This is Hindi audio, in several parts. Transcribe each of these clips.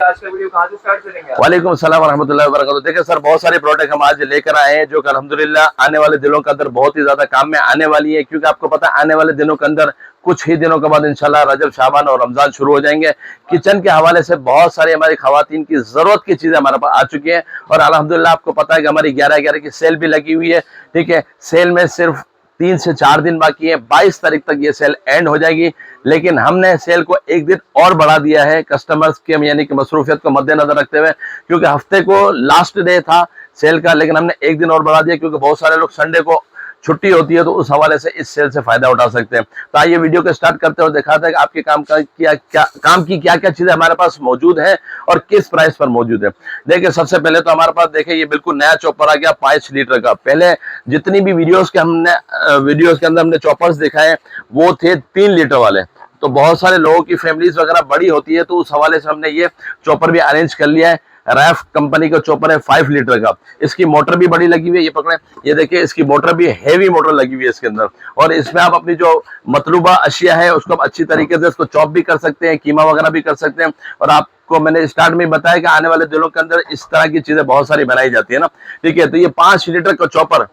आज का वीडियो कहाँ से स्टार्ट करेंगे? वालेकुम सलाम रहमतुल्लाहि व बरकातहू। देखिए सर, बहुत सारे प्रोडक्ट हम आज लेकर आए हैं जो कि अल्हम्दुलिल्लाह आने वाले दिनों के अंदर बहुत ही ज्यादा काम में आने वाली है, क्योंकि आपको पता है आने वाले दिनों के अंदर कुछ ही दिनों के बाद इंशाल्लाह रजब, शाबान और रमजान शुरू हो जाएंगे। किचन के हवाले से बहुत सारी हमारी खवातीन की जरूरत की चीजें हमारे पास आ चुकी हैं और अल्हम्दुलिल्लाह आपको पता है कि हमारी 11/11 की सेल भी लगी हुई है। ठीक है, सेल में सिर्फ 3 से 4 दिन बाकी है, 22 तारीख तक ये सेल एंड हो जाएगी। लेकिन हमने सेल को एक दिन और बढ़ा दिया है कस्टमर्स के यानी कि मसरूफियत को मद्देनजर रखते हुए, क्योंकि हफ्ते को लास्ट डे था सेल का, लेकिन हमने एक दिन और बढ़ा दिया क्योंकि बहुत सारे लोग संडे को छुट्टी होती है, तो उस हवाले से इस सेल से फायदा उठा सकते हैं। तो आइए वीडियो को स्टार्ट करते हुए दिखाते हैं कि आपके काम की क्या क्या चीजें हमारे पास मौजूद है और किस प्राइस पर मौजूद है। देखिए सबसे पहले तो हमारे पास देखिए ये बिल्कुल नया चॉपर आ गया 5 लीटर का। पहले जितनी भी वीडियोस के अंदर हमने चॉपर्स दिखाए वो थे 3 लीटर वाले, तो बहुत सारे लोगों की फैमिलीज वगैरह बड़ी होती है, तो उस हवाले से हमने ये चॉपर भी अरेंज कर लिया है। रैफ कंपनी का चॉपर है 5 लीटर का। इसकी मोटर भी बड़ी लगी हुई है, ये पकड़े, ये देखिए इसकी मोटर भी हैवी मोटर लगी हुई है इसके अंदर, और इसमें आप अपनी जो मतलूबा अशिया है उसको आप अच्छी तरीके से इसको चॉप भी कर सकते हैं, कीमा वगैरह भी कर सकते हैं। और आपको मैंने स्टार्ट में बताया कि आने वाले दिनों के अंदर इस तरह की चीजें बहुत सारी बनाई जाती है ना। ठीक है, तो ये 5 लीटर का चॉपर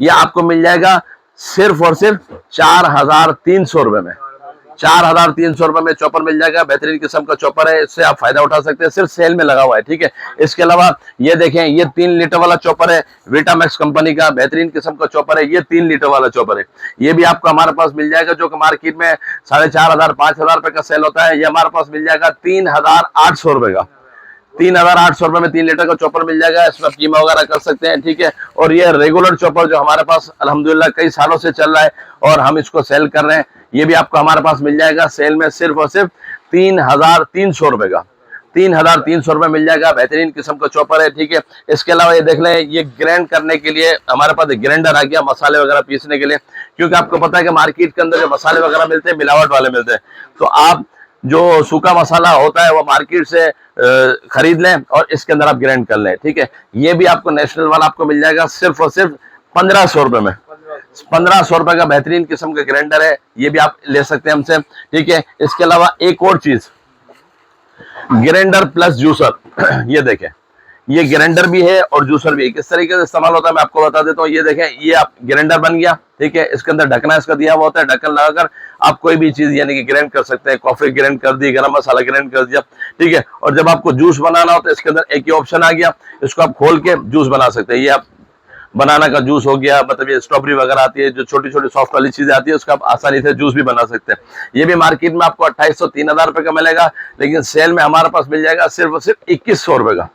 ये आपको मिल जाएगा सिर्फ और सिर्फ 4,300 रुपए में। 4,300 रुपए में चॉपर मिल जाएगा। बेहतरीन किस्म का चॉपर है, इससे आप फायदा उठा सकते हैं, सिर्फ सेल में लगा हुआ है। ठीक है, इसके अलावा ये देखें ये 3 लीटर वाला चॉपर है विटामैक्स कंपनी का, बेहतरीन किस्म का चॉपर है। ये 3 लीटर वाला चॉपर है, ये भी आपको हमारे पास मिल जाएगा, जो कि मार्केट में 4,500 5,000 रुपए का सेल होता है, ये हमारे पास मिल जाएगा 3,800 रुपए का। 3,800 रुपए में 3 लीटर का चॉपर मिल जाएगा, इसमें आप कीमा वगैरह कर सकते हैं। ठीक है, और ये रेगुलर चॉपर जो हमारे पास अल्हम्दुलिल्लाह कई सालों से चल रहा है और हम इसको सेल कर रहे हैं, ये भी आपको हमारे पास मिल जाएगा सेल में सिर्फ और सिर्फ 3,300 रुपए का। 3,300 रुपए मिल जाएगा, बेहतरीन किस्म का चॉपर है। ठीक है, इसके अलावा ये देख लें ये ग्राइंड करने के लिए हमारे पास एक ग्राइंडर आ गया मसाले वगैरह पीसने के लिए, क्योंकि आपको पता है कि मार्केट के अंदर जो मसाले वगैरह मिलते हैं मिलावट वाले मिलते हैं, तो आप जो सूखा मसाला होता है वो मार्केट से खरीद लें और इसके अंदर आप ग्राइंड कर लें। ठीक है, ये भी आपको नेशनल वाला आपको मिल जाएगा सिर्फ और सिर्फ 1,500 रुपए में। 1,500 रुपए का बेहतरीन किस्म का ग्राइंडर है, ये भी आप ले सकते हैं हमसे। ठीक है, इसके अलावा एक और चीज ग्राइंडर प्लस जूसर ये देखें, ये ग्राइंडर भी है और जूसर भी है। किस तरीके से इस्तेमाल होता है मैं आपको बता देता हूँ। ये देखें, ये आप ग्राइंडर बन गया। ठीक है, इसके अंदर ढकना इसका दिया हुआ होता है, ढक्कन लगाकर आप कोई भी चीज यानी कि ग्राइंड कर सकते हैं। कॉफी ग्राइंड कर दी, गरम मसाला ग्राइंड कर दिया। ठीक है, और जब आपको जूस बनाना हो तो इसके अंदर एक ही ऑप्शन आ गया, इसको आप खोल के जूस बना सकते हैं। ये आप बनाना का जूस हो गया, मतलब ये स्ट्रॉबेरी वगैरह आती है, जो छोटी छोटी सॉफ्ट वाली चीजें आती है, उसका आप आसानी से जूस भी बना सकते हैं। ये भी मार्केट में आपको 2,800 3,000 रुपए का मिलेगा, लेकिन सेल में हमारे पास मिल जाएगा सिर्फ और सिर्फ 2,100 रुपए का,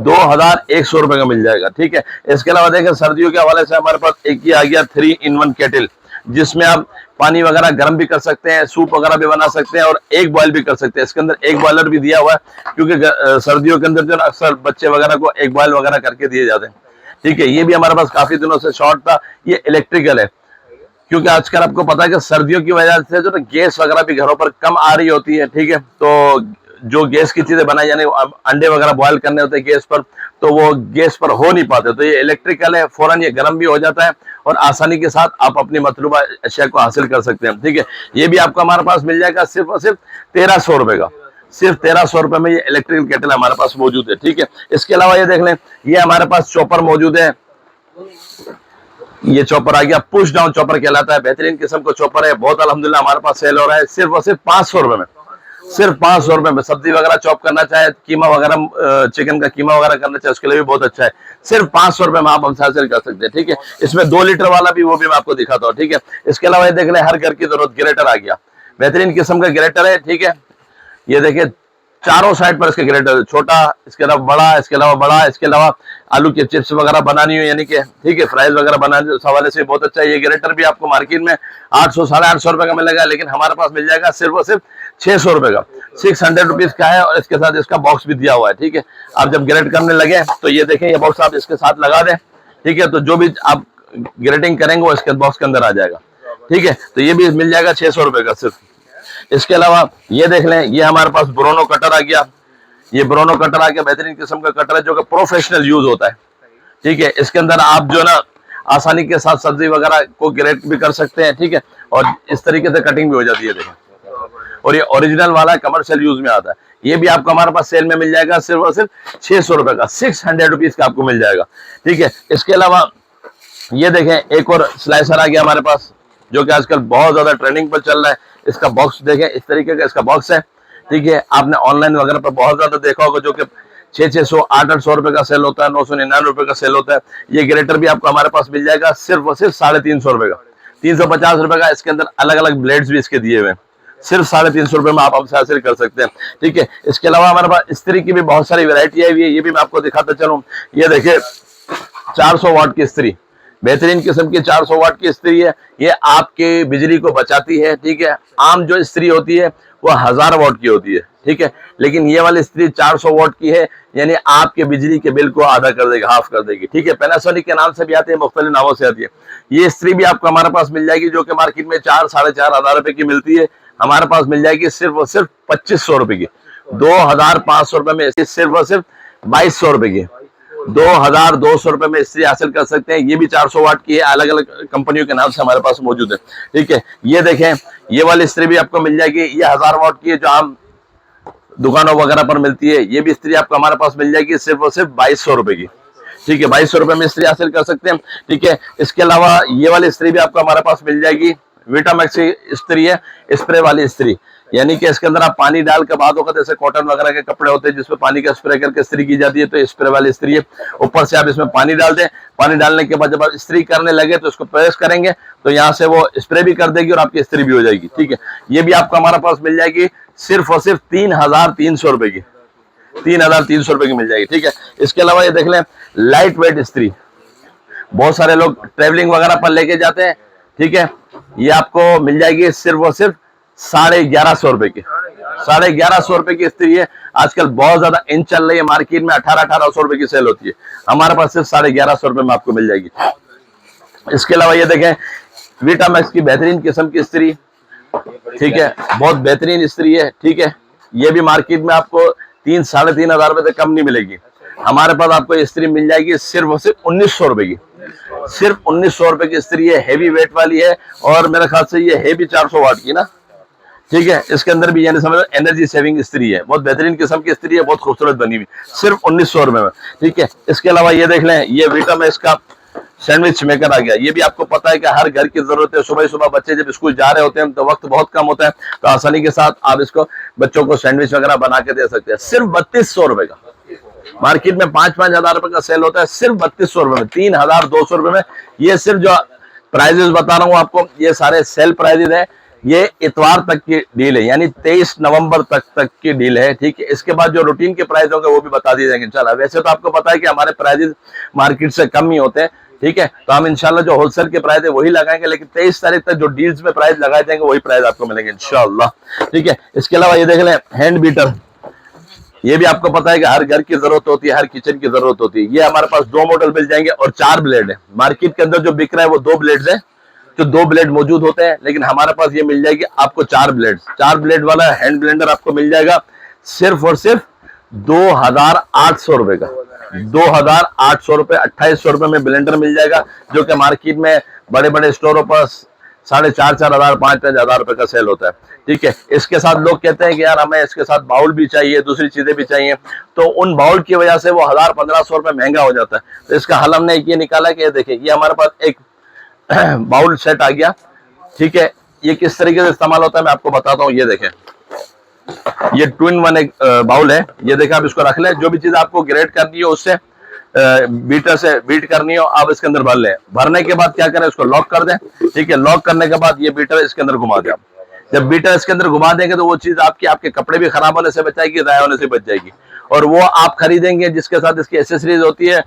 2,100 रुपए का मिल जाएगा। ठीक है, इसके अलावा देखें सर्दियों के हवाले से हमारे पास एक ही आ गया 3-in-1 केटल, जिसमें आप पानी वगैरह गर्म भी कर सकते हैं, सूप वगैरह भी बना सकते हैं और एक बॉयल भी कर सकते हैं। इसके अंदर एक बॉयलर भी दिया हुआ है, क्योंकि सर्दियों के अंदर जो अक्सर बच्चे वगैरह को एक बॉयल वगैरह करके दिए जाते हैं। ठीक है, ये भी हमारे पास काफी दिनों से शॉर्ट था, ये इलेक्ट्रिकल है, क्योंकि आजकल आपको पता है कि सर्दियों की वजह से जो गैस वगैरह भी घरों पर कम आ रही होती है। ठीक है, तो जो गैस की चीजें बनाई यानी अंडे वगैरह बॉयल करने होते हैं गैस पर, तो वो गैस पर हो नहीं पाते, तो ये इलेक्ट्रिकल है, फौरन ये गर्म भी हो जाता है और आसानी के साथ आप अपनी मतलूबा अशिया को हासिल कर सकते हैं। ठीक है, ये भी आपको हमारे पास मिल जाएगा सिर्फ और सिर्फ 1,300 रुपए का। सिर्फ 1,300 रुपए में ये इलेक्ट्रिकल केटल हमारे पास मौजूद है। ठीक है, इसके अलावा ये देख लें, ये हमारे पास चॉपर मौजूद है। ये चॉपर आ गया, पुश डाउन चॉपर कहलाता है, बेहतरीन किस्म का चॉपर है, बहुत अल्हम्दुलिल्लाह हमारे पास सेल हो रहा है सिर्फ और सिर्फ 500 रुपए में। सिर्फ 500 रुपए में सब्जी वगैरह चॉप करना चाहे, कीमा वगैरह चिकन का कीमा वगैरह करना चाहे, उसके लिए भी बहुत अच्छा है। सिर्फ 500 रुपए में आप हमसे हासिल कर सकते हैं। ठीक है, इसमें 2 लीटर वाला भी वो भी मैं आपको दिखाता हूँ। ठीक है, इसके अलावा ये देख लें, हर घर की जरूरत ग्रेटर आ गया, बेहतरीन किस्म का ग्रेटर है। ठीक है, ये देखिए चारों साइड पर इसके ग्रेटर, छोटा, इसके अलावा बड़ा, इसके अलावा बड़ा, इसके अलावा आलू के चिप्स वगैरह बनानी हो यानी कि ठीक है फ्राइज वगैरह बनाने उस हवाले से बहुत अच्छा है। ये ग्रेटर भी आपको मार्केट में 800 850 रुपए का मिलेगा, लेकिन हमारे पास मिल जाएगा सिर्फ और सिर्फ 600 रुपए का। 600 रुपीज का है और इसके साथ इसका बॉक्स भी दिया हुआ है। ठीक है, आप जब ग्रेट करने लगे तो ये देखें, ये बॉक्स आप इसके साथ लगा दें। ठीक है, तो जो भी आप ग्रेटिंग करेंगे वो इसके बॉक्स के अंदर आ जाएगा। ठीक है, तो ये भी मिल जाएगा 600 रुपए का सिर्फ। इसके अलावा ये देख लें, ये हमारे पास ब्रोनो कटर आ गया। ये ब्रोनो कटर आ गया, बेहतरीन किस्म का कटर है जो कि प्रोफेशनल यूज होता है। ठीक है, इसके अंदर आप जो ना आसानी के साथ सब्जी वगैरह को ग्रेट भी कर सकते हैं। ठीक है, और इस तरीके से कटिंग भी हो जाती है। देखिए और ये ओरिजिनल वाला कमर्शियल यूज में आता है। ये भी आपको हमारे पास सेल में मिल जाएगा सिर्फ और सिर्फ 600 रुपए का, 600 रुपीज का आपको मिल जाएगा। ठीक है, इसके अलावा ये देखें एक और स्लाइसर आ गया हमारे पास, जो कि आजकल बहुत ज्यादा ट्रेंडिंग पर चल रहा है। इसका बॉक्स देखें, इस तरीके का इसका बॉक्स है। ठीक है, आपने ऑनलाइन वगैरह पर बहुत ज्यादा देखा होगा, जो कि 600 800 रुपए का सेल होता है, 999 रुपए का सेल होता है। ये ग्रेटर भी आपको हमारे पास मिल जाएगा सिर्फ और सिर्फ 350 रुपए का, 350 रुपए का। इसके अंदर अलग अलग ब्लेड्स भी इसके दिए हुए हैं, सिर्फ 350 रुपए में आप हमसे हासिल कर सकते हैं। ठीक है, इसके अलावा हमारे पास इस्त्री की भी बहुत सारी वेरायटी आई हुई है, ये भी मैं आपको दिखाता चलूं। ये देखिए 400 वाट की इस्त्री, बेहतरीन किस्म की 400 वाट की इस्त्री है। ये आपके बिजली को बचाती है। ठीक है, आम जो इस्त्री होती है वो 1000 वाट की होती है। ठीक है, लेकिन ये वाली इस्त्री 400 वाट की है, यानी आपके बिजली के बिल को आधा कर देगी, हाफ कर देगी। ठीक है, पैनासोनिक के नाम से भी आती है, मुख्तलिफ नामों से आती है। ये इस्त्री भी आपको हमारे पास मिल जाएगी, जो कि मार्केट में 4 साढ़े 4 हजार रुपए की मिलती है, हमारे पास मिल जाएगी सिर्फ और सिर्फ 2500 रुपए की। 2500 रुपए में सिर्फ और सिर्फ 2200 रुपए की, 2200 रुपए में इस्त्री हासिल कर सकते हैं। ये भी 400 वाट की है, अलग अलग कंपनियों के नाम से हमारे पास मौजूद है। ठीक है, ये देखें ये वाली इस्त्री भी आपको मिल जाएगी, ये 1000 वाट की है, जो आम दुकानों वगैरह पर मिलती है। ये भी इस्त्री आपको हमारे पास मिल जाएगी सिर्फ और सिर्फ 2200 रुपए की। ठीक है, 2200 रुपए में इस्त्री हासिल कर सकते हैं। ठीक है, इसके अलावा ये वाली इस्त्री भी आपको हमारे पास मिल जाएगी, विटामैक्स की इस्त्री है, स्प्रे वाली इस्त्री, यानी कि इसके अंदर आप पानी डाल के, बाद होगा जैसे कॉटन वगैरह के कपड़े होते हैं जिसमें पानी का स्प्रे करके इस्त्री की जाती है, तो स्प्रे वाली इस्त्री है। ऊपर से आप इसमें पानी डाल दें, पानी डालने के बाद जब आप इस्त्री करने लगे तो इसको प्रेस करेंगे तो यहाँ से वो स्प्रे भी कर देगी और आपकी इस्त्री भी हो जाएगी। ठीक है, ये भी आपको हमारे पास मिल जाएगी सिर्फ और सिर्फ 3300 रुपए की, 3300 रुपए की मिल जाएगी। ठीक है, इसके अलावा ये देख लें लाइट वेट इस्त्री, बहुत सारे लोग ट्रेवलिंग वगैरह पर लेके जाते हैं। ठीक है, ये आपको मिल जाएगी सिर्फ और सिर्फ 1150 रुपए की, 1150 रुपए की इस्त्री है। आजकल बहुत ज्यादा इन चल रही है, मार्केट में 1800 रुपए की सेल होती है, हमारे पास सिर्फ 1150 रुपए में आपको मिल जाएगी। इसके अलावा ये देखें विटामैक्स की बेहतरीन किस्म की इस्त्री, ठीक है, बहुत बेहतरीन इस्त्री है। ठीक है, ये भी मार्केट में आपको 3 साढ़े 3 हजार रुपए से कम नहीं मिलेगी, हमारे पास आपको इस्त्री मिल जाएगी सिर्फ और सिर्फ 1900 रुपए की, सिर्फ 1900 रुपए की इस्त्री है। हैवी वेट वाली है और मेरे ख्याल से ये है भी 400 वाट की ना। ठीक है, इसके अंदर भी यानी समझ एनर्जी सेविंग इस्त्री है, बहुत बेहतरीन किस्म की इस्त्री है, बहुत खूबसूरत बनी हुई, सिर्फ 1900 रुपए में। ठीक है, इसके अलावा ये देख लें ये विटामैक्स का सैंडविच मेकर आ गया। ये भी आपको पता है कि हर घर की जरूरत है, सुबह सुबह बच्चे जब स्कूल जा रहे होते हैं तो वक्त बहुत कम होता है, तो आसानी के साथ आप इसको बच्चों को सैंडविच वगैरह बना के दे सकते हैं, सिर्फ 3200 रुपए का। मार्केट में 5-5 हजार रुपए का सेल होता है, सिर्फ 3200 रुपए में, 3200 रुपए में। ये सिर्फ जो प्राइजेस बता रहा हूँ आपको, ये सारे सेल प्राइजेस है, ये इतवार तक की डील है, यानी 23 नवंबर तक की डील है। ठीक है, इसके बाद जो रूटीन के प्राइस होंगे वो भी बता दिए जाएंगे इंशाल्लाह। वैसे तो आपको पता है कि हमारे प्राइजेस मार्केट से कम ही होते हैं। ठीक है, तो हम इंशाल्लाह जो होलसेल के प्राइस है वही लगाएंगे, लेकिन 23 तारीख तक जो डील्स में प्राइस लगाए जाएंगे वही प्राइस आपको मिलेंगे इंशाल्लाह। ठीक है, इसके अलावा ये देख लें हैंड बीटर, ये भी आपको पता है कि हर घर की जरूरत होती है, हर किचन की जरूरत होती है। ये हमारे पास 2 मॉडल मिल जाएंगे और 4 ब्लेड है। मार्केट के अंदर जो बिक रहा है वो 2 ब्लेड है, जो 2 ब्लेड मौजूद होते हैं, लेकिन हमारे पास ये मिल जाएगी आपको 4 ब्लेड। 4 ब्लेड वाला हैंड ब्लेंडर आपको मिल जाएगा सिर्फ और सिर्फ 2800 रुपए का, 2800 रुपए, 2800 रुपए में ब्लेंडर मिल जाएगा, जो कि मार्केट में बड़े बड़े स्टोरों पर 4,500 हजार 5,000 हजार रुपए का सेल होता है। ठीक है, इसके साथ लोग कहते हैं कि यार हमें इसके साथ बाउल भी चाहिए, दूसरी चीजें भी चाहिए, तो उन बाउल की वजह से वो 1000-1500 रुपए महंगा हो जाता है। तो इसका हल हमने ये निकाला कि देखिए ये हमारे पास एक बाउल सेट आ गया। ठीक है, ये किस तरीके से इस्तेमाल होता है मैं आपको बताता हूँ। ये देखें, ये 2-in-1 एक बाउल है। ये देखें, आप इसको रख लें, जो भी चीज आपको ग्रेट करनी है उससे बीटर से बीट करनी हो आप इसके अंदर भर लें। भरने के बाद क्या करें, इसको लॉक कर दें। ठीक है, लॉक करने के बाद ये बीटर इसके अंदर घुमा दें आप। जब बीटर इसके अंदर घुमा देंगे तो वो चीज आपके कपड़े भी खराब होने से बचाएगी, ज़ाया होने से बच जाएगी। और वो आप खरीदेंगे जिसके साथ इसकी एसेसरीज होती है,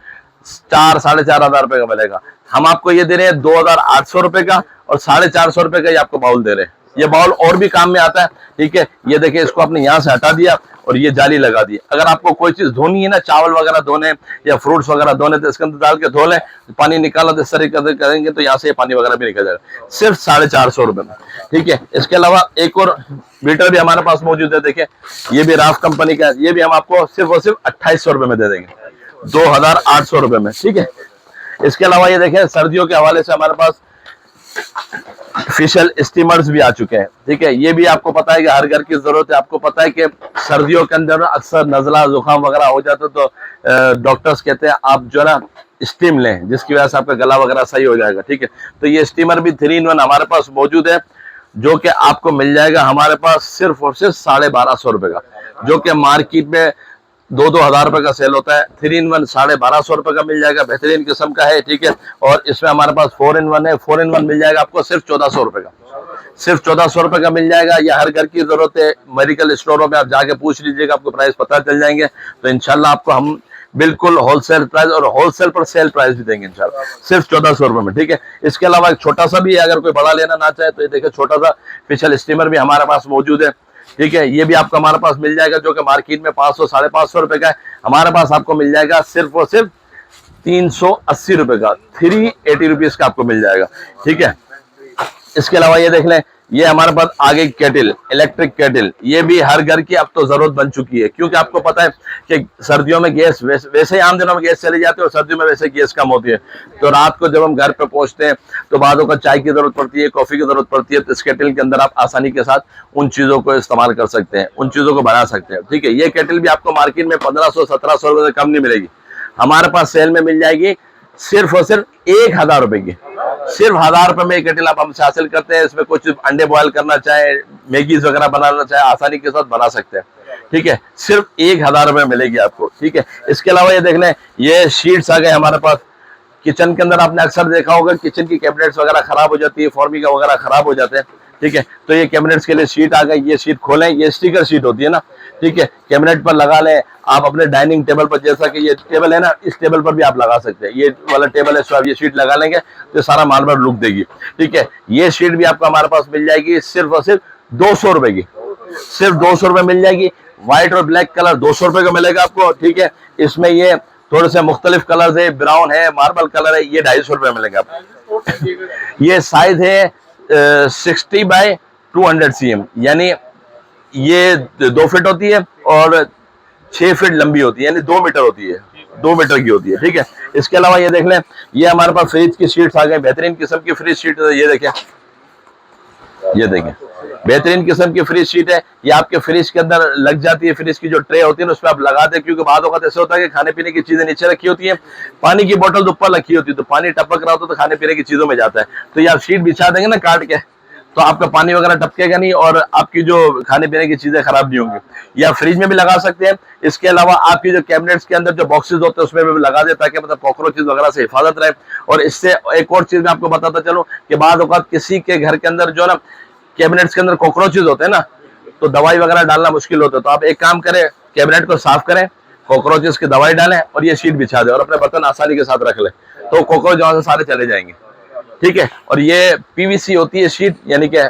4-4.5 हजार रुपए का मिलेगा। हम आपको ये दे रहे हैं 2800 रुपए का, और 450 रुपए का ये आपको बाउल दे रहे हैं। ये बाउल और भी काम में आता है। ठीक है, ये देखिए, इसको आपने यहाँ से हटा दिया और ये जाली लगा दी। अगर आपको कोई चीज धोनी है ना, चावल वगैरह धोने या फ्रूट्स वगैरह धोने, तो इसके अंदर डाल के धो लें, पानी निकाला तो इस तरीके करेंगे तो यहाँ से पानी वगैरह भी निकल जाएगा, सिर्फ 450 रुपए में। ठीक है, इसके अलावा एक और बीटर भी हमारे पास मौजूद है। देखिए, ये भी राफ कंपनी का, ये भी हम आपको सिर्फ और सिर्फ 2800 रुपए में दे देंगे, 2800 रुपए में। ठीक है, इसके अलावा ये देखें, सर्दियों के हवाले से हमारे पास फेशियल स्टीमर्स भी आ चुके हैं। ठीक है, ये भी आपको पता है कि हर घर की जरूरत है। आपको पता है कि सर्दियों के अंदर अक्सर नजला जुकाम वगैरह हो जाता है, तो डॉक्टर्स कहते हैं आप जो है ना स्टीम लें, जिसकी वजह से आपका गला वगैरह सही हो जाएगा। ठीक है, तो ये स्टीमर भी 3 in 1 हमारे पास मौजूद है, जो कि आपको मिल जाएगा हमारे पास सिर्फ और सिर्फ 1250 रुपए का, जो कि मार्केट में 2-2 हजार रुपए का सेल होता है। 3 in 1 1250 रुपए का मिल जाएगा, बेहतरीन किस्म का है। ठीक है, और इसमें हमारे पास 4 in 1 है। 4 in 1 मिल जाएगा आपको सिर्फ 1400 रुपए का, सिर्फ 1400 रुपए का मिल जाएगा। ये हर घर की जरूरत है। मेडिकल स्टोरों में आप जाके पूछ लीजिएगा, आपको प्राइस पता चल जाएंगे। तो इंशाल्लाह आपको हम बिल्कुल होलसेल प्राइस और होलसेल पर सेल प्राइस भी देंगे इंशाल्लाह, सिर्फ 1400 रुपए में। ठीक है, इसके अलावा एक छोटा सा भी है, अगर कोई बड़ा लेना ना चाहे तो ये देखिए छोटा सा फेशियल स्टीमर भी हमारे पास मौजूद है। ठीक है, ये भी आपको हमारे पास मिल जाएगा, जो कि मार्केट में 500-550 रुपए का है, हमारे पास आपको मिल जाएगा सिर्फ और सिर्फ 380 रुपए का, 380 रुपीज का आपको मिल जाएगा। ठीक है, इसके अलावा ये देख लें, ये हमारे पास आगे केटल, इलेक्ट्रिक केटल, ये भी हर घर की अब तो जरूरत बन चुकी है, क्योंकि आपको पता है कि सर्दियों में गैस वैसे ही आम दिनों में गैस चली जाती है और सर्दियों में वैसे गैस कम होती है। तो रात को जब हम घर पे पहुंचते हैं तो बादों का चाय की जरूरत पड़ती है, कॉफी की जरूरत पड़ती है, तो इस केटल के अंदर आप आसानी के साथ उन चीजों को इस्तेमाल कर सकते हैं, उन चीजों को बना सकते हैं। ठीक है, ये केटल भी आपको मार्केट में 1500-1700 रुपए से कम नहीं मिलेगी, हमारे पास सेल में मिल जाएगी सिर्फ और सिर्फ 1000 रुपए की। सिर्फ 1000 रुपए में केटल आप हमसे हासिल करते हैं। इसमें कुछ अंडे बॉयल करना चाहे, मैगीज वगैरह बनाना चाहे, आसानी के साथ बना सकते हैं। ठीक है, सिर्फ 1000 रुपए मिलेगी आपको। ठीक है, इसके अलावा ये देख लें, ये शीट्स आ गए हमारे पास। किचन के अंदर आपने अक्सर देखा होगा, किचन की कैबिनेट्स वगैरह खराब हो जाती है, फॉर्मिका वगैरह खराब हो जाते हैं। ठीक है, तो ये कैबिनेट्स के लिए शीट आ गई। ये शीट खोलें, ये स्टिकर शीट होती है ना। ठीक है, कैबिनेट पर लगा लें आप अपने डाइनिंग टेबल पर, जैसा कि ये टेबल है ना, इस टेबल पर भी आप लगा सकते हैं। ये वाला टेबल है, सो आप ये शीट लगा लेंगे तो सारा मार्बल लुक देगी। ठीक है, ये शीट भी आपको हमारे पास मिल जाएगी सिर्फ और सिर्फ 200 रुपए की, सिर्फ 200 रुपए मिल जाएगी। व्हाइट और ब्लैक कलर 200 रुपए का मिलेगा आपको। ठीक है, इसमें ये थोड़े से मुख्तलिफ कलर है, ब्राउन है, मार्बल कलर है, ये 250 रुपए मिलेगा आपको। ये साइज है 60 बाय 200 cm, यानी ये 2 फीट होती है और 6 फीट लंबी होती है, यानी 2 मीटर होती है, 2 मीटर की होती है। ठीक है, इसके अलावा ये देख लें, ये हमारे पास फ्रिज की शीट्स आ गए, बेहतरीन किस्म की फ्रिज शीट है। ये देखें, ये देखें, बेहतरीन किस्म की फ्रिज शीट है। ये आपके फ्रिज के अंदर लग जाती है, फ्रिज की जो ट्रे होती है ना, उस पर आप लगाते हैं, क्योंकि बाद वक्त ऐसे होता है कि खाने पीने की चीजें नीचे रखी होती है, पानी की बोतल तो ऊपर रखी होती है, तो पानी टपक रहा होता है तो खाने पीने की चीजों में जाता है। तो ये आप शीट बिछा देंगे ना काट के, तो आपका पानी वगैरह टपकेगा नहीं और आपकी जो खाने पीने की चीजें खराब नहीं होंगी। या फ्रिज में भी लगा सकते हैं। इसके अलावा आपकी जो कैबिनेट्स के अंदर जो बॉक्सेस होते हैं उसमें भी लगा दे, ताकि मतलब कॉकरोचेस वगैरह से हिफाजत रहे। और इससे एक और चीज मैं आपको बताता चलूं कि बाद औक़ात किसी के घर के अंदर जो ना कैबिनेट्स के अंदर कॉकरोचेस होते हैं ना, तो दवाई वगैरह डालना मुश्किल होता है। तो आप एक काम करें, कैबिनेट को साफ करें, कॉकरोचेस की दवाई डालें और ये शीट बिछा दें और अपने बर्तन आसानी के साथ रख लें, तो कॉकरोच वहां से सारे चले जाएंगे। ठीक है, और ये पीवीसी होती है शीट, यानी कि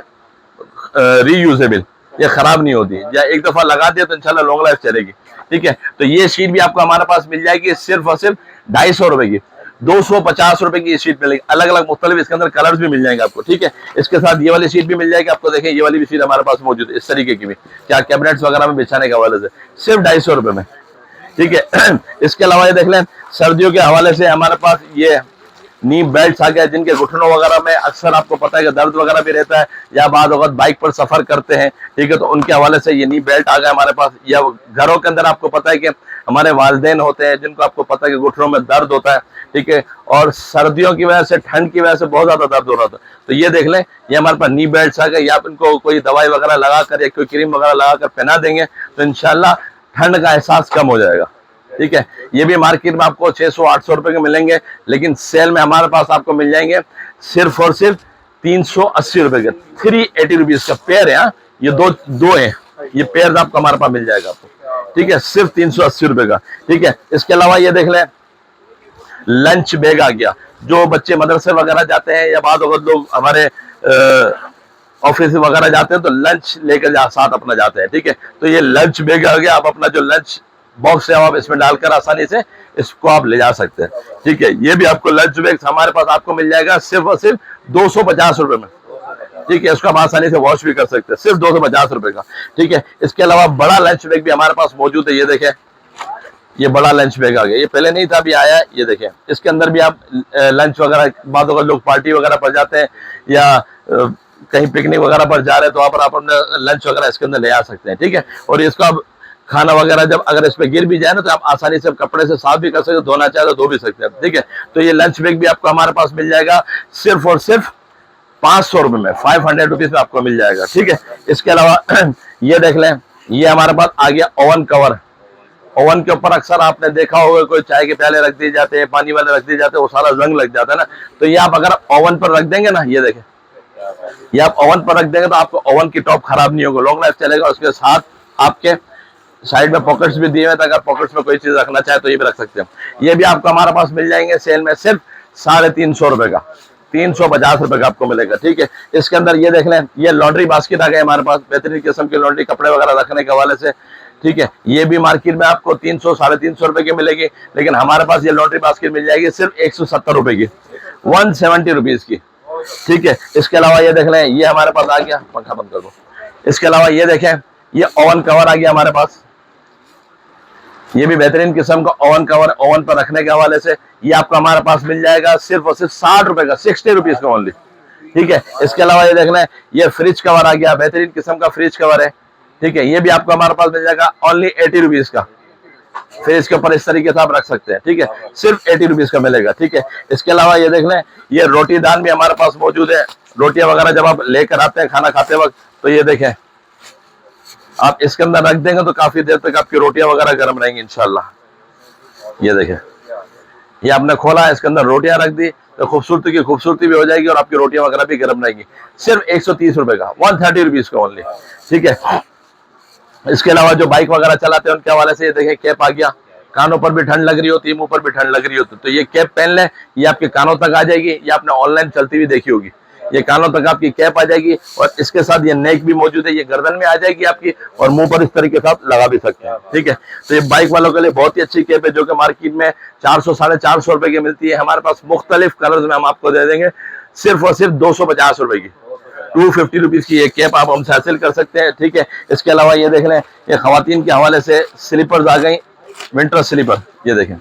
रीयूजेबल, ये खराब नहीं होती, या एक दफा लगा दिया तो इंशाल्लाह लॉन्ग लाइफ चलेगी। ठीक है, तो ये शीट भी आपको हमारे पास मिल जाएगी सिर्फ और सिर्फ 250 रुपए की, 250 रुपए की ये शीट मिलेगी। अलग अलग मुख्तलिफ इसके अंदर कलर्स भी मिल जाएंगे आपको। ठीक है, इसके साथ ये वाली शीट भी मिल जाएगी आपको। देखें, ये वाली भी शीट हमारे पास मौजूद है, इस तरीके की भी, क्या कैबिनेट्स वगैरह में बिछाने के हवाले से, सिर्फ 250 रुपए में। ठीक है, इसके अलावा ये देख लें, सर्दियों के हवाले से हमारे पास ये नी बेल्ट आ गया, जिनके घुटनों वगैरह में अक्सर आपको पता है कि दर्द वगैरह भी रहता है, या बाद वक्त बाइक पर सफर करते हैं। ठीक है, तो उनके हवाले से ये नी बेल्ट आ गया हमारे पास। या घरों के अंदर आपको पता है कि हमारे वालिदैन होते हैं, जिनको आपको पता है कि घुटनों में दर्द होता है। ठीक है, और सर्दियों की वजह से, ठंड की वजह से बहुत ज्यादा दर्द हो रहा था, तो ये देख लें, ये हमारे पास नी बेल्ट आ गए। या आप इनको कोई दवाई वगैरह लगाकर या कोई क्रीम वगैरह लगाकर पहना देंगे तो इंशाल्लाह ठंड का एहसास कम हो जाएगा। ठीक है, ये भी मार्केट में आपको 600-800 रुपए के मिलेंगे, लेकिन सेल में हमारे पास आपको मिल जाएंगे सिर्फ और सिर्फ 380 रुपए के, 380 रुपीज का पेयर है। ये दो है, ये पेयर आपको हमारे पास मिल जाएगा आपको। ठीक है, सिर्फ 380 रुपए का। ठीक है, इसके अलावा ये देख लें, लंच बैग आ गया, जो बच्चे मदरसे वगैरह जाते हैं या बाद वक्त लोग हमारे ऑफिस वगैरह जाते हैं तो लंच लेकर साथ अपना जाते हैं। ठीक है, तो ये लंच बैग आ गया, आप अपना जो लंच बॉक्स है आप इसमें डालकर आसानी से इसको आप ले जा सकते हैं। ठीक है, ये भी आपको लंच बैग हमारे पास आपको मिल जाएगा सिर्फ और सिर्फ 250 रुपए में। ठीक है, इसको आप आसानी से वॉश भी कर सकते हैं, सिर्फ 250 रुपए का। ठीक है, इसके अलावा बड़ा लंच बैग भी हमारे पास मौजूद है। ये देखें, ये बड़ा लंच बैग आ गया, ये पहले नहीं था, अभी आया है। ये देखें, इसके अंदर भी आप लंच वगैरह, बाद अगर लोग पार्टी वगैरह पर जाते हैं या कहीं पिकनिक वगैरह पर जा रहे हैं तो वहाँ पर आप अपना लंच वगैरह इसके अंदर ले आ सकते हैं। ठीक है, और इसको आप खाना वगैरह जब अगर इस पे गिर भी जाए ना तो आप आसानी से कपड़े से साफ भी कर सकते हो, धोना चाहे तो धो भी सकते हैं। ठीक है, तो ये लंच बैग भी आपको हमारे पास मिल जाएगा सिर्फ और सिर्फ 500 रुपए में, 500 रुपीज में आपको मिल जाएगा। ठीक है, इसके अलावा ये देख लें, ये हमारे पास आ गया ओवन कवर। ओवन के ऊपर अक्सर आपने देखा होगा कोई चाय के प्याले रख दिए जाते हैं, पानी वाले रख दिए जाते हैं, वो सारा जंग लग जाता है ना, तो ये आप अगर ओवन पर रख देंगे ना, ये देखें, ये आप ओवन पर रख देंगे तो आपको ओवन की टॉप खराब नहीं होगा, लॉन्ग लाइफ चलेगा। उसके साथ आपके साइड में पॉकेट्स भी दिए हुए, अगर पॉकेट्स में कोई चीज रखना चाहे तो ये भी रख सकते हैं। ये भी आपको हमारे पास मिल जाएंगे सेल में सिर्फ 350 रुपए का, 350 रुपए का आपको मिलेगा। ठीक है, इसके अंदर ये देख लें, ये लॉन्ड्री बास्केट आ गए हमारे पास, बेहतरीन किस्म की लॉन्ड्री, कपड़े वगैरह रखने के हवाले से। ठीक है, ये भी मार्केट में आपको 300 साढ़े 300 रुपए की मिलेगी, लेकिन हमारे पास ये लॉन्ड्री बास्केट मिल जाएगी सिर्फ 170 रुपए की, 170 रुपीज की। ठीक है, इसके अलावा ये देख लें, ये हमारे पास आ गया, पंखा बंद कर दो। इसके अलावा ये देखें, ये ओवन कवर आ गया हमारे पास, ये भी बेहतरीन किस्म का ओवन कवर, ओवन पर रखने के हवाले से ये आपको हमारे पास मिल जाएगा सिर्फ और सिर्फ 60 रुपए का, 60 रुपीज का ओनली। ठीक है, इसके अलावा ये देख लें, ये फ्रिज कवर आ गया, बेहतरीन किस्म का फ्रिज कवर है। ठीक है, ये भी आपको हमारे पास मिल जाएगा ओनली 80 रुपीज का, फ्रिज के ऊपर इस तरीके से आप रख सकते हैं। ठीक है, सिर्फ 80 रुपीज का मिलेगा। ठीक है, इसके अलावा ये देख लें, ये रोटी दान भी हमारे पास मौजूद है। रोटियां वगैरह जब आप लेकर आते हैं खाना खाते वक्त, तो ये देखें, आप इसके अंदर रख देंगे तो काफी देर तक आपकी रोटियां वगैरह गर्म रहेंगी इंशाल्लाह। ये देखें, ये आपने खोला, इसके अंदर रोटियां रख दी तो खूबसूरती की खूबसूरती भी हो जाएगी और आपकी रोटियां वगैरह भी गर्म रहेंगी। सिर्फ 130 रुपए का, 130 रुपीज का ओनली। ठीक है, इसके अलावा जो बाइक वगैरह चलाते हैं उनके हवाले से ये देखें, कैप आ गया, कानों पर भी ठंड लग रही होती है, मुंह पर भी ठंड लग रही होती है, तो ये कैप पहन लें, ये आपके कानों तक आ जाएगी। ये आपने ऑनलाइन चलती हुई देखी होगी, ये कानों तक आपकी कैप आ जाएगी और इसके साथ ये नेक भी मौजूद है, ये गर्दन में आ जाएगी आपकी और मुंह पर इस तरीके से आप लगा भी सकते हैं। ठीक है, तो ये बाइक वालों के लिए बहुत ही अच्छी कैप है जो कि मार्केट में 400 साढ़े 400 रुपए की मिलती है। हमारे पास मुख्तलिफ कलर्स में हम आपको दे देंगे सिर्फ और सिर्फ 250 रुपए की, 250 रुपीज की ये कैप आप हमसे हासिल कर सकते हैं। ठीक है, इसके अलावा ये देख लें, ये खवातीन के हवाले से स्लीपर्स आ गई, विंटर स्लीपर, ये देखें,